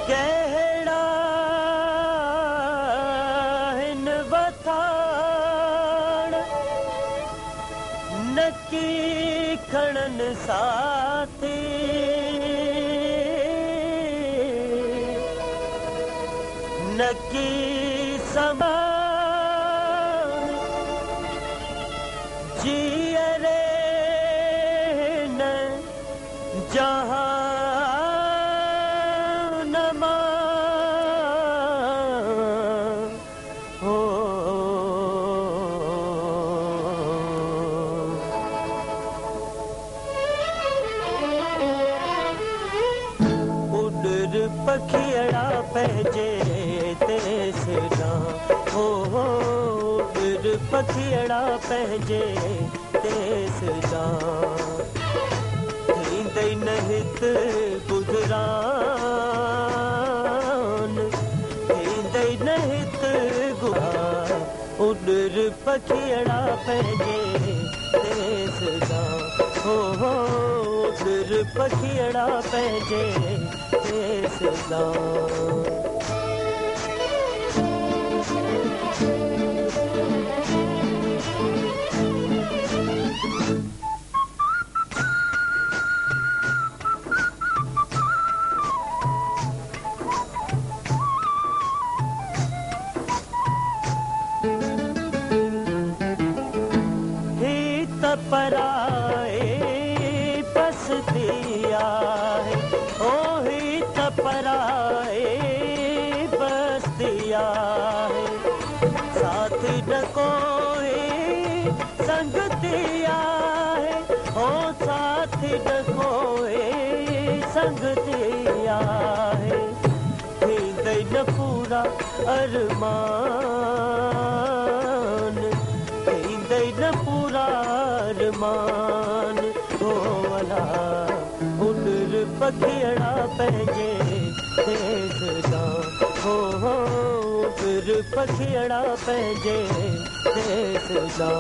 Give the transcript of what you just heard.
कहिड़ा हिन वथाण नकी खणनि साथी नकी समान जीअरे न जहान मां हो उॾर पखियड़ा पंहिंजे तेसरा हो उॾर पखियड़ा पंहिंजे तेसरा थींदई न हित गुज़रान थींदई न हित गुज़रान उॾर पखियड़ा पंहिंजे तेसरा हो उॾर पखियड़ा पंहिंजे तेसरा पराए बसती आहे ओ ही त पराए बसती आहे साथी न कोई संगती आहे ओ साथी न कोई संगती आहे थींदई न पूरा अरमान थींदई न पूरा अरमान हो वला उॾर पखियड़ा पंहिंजे तेसरा हो उॾर पखियड़ा पंहिंजे तेसरा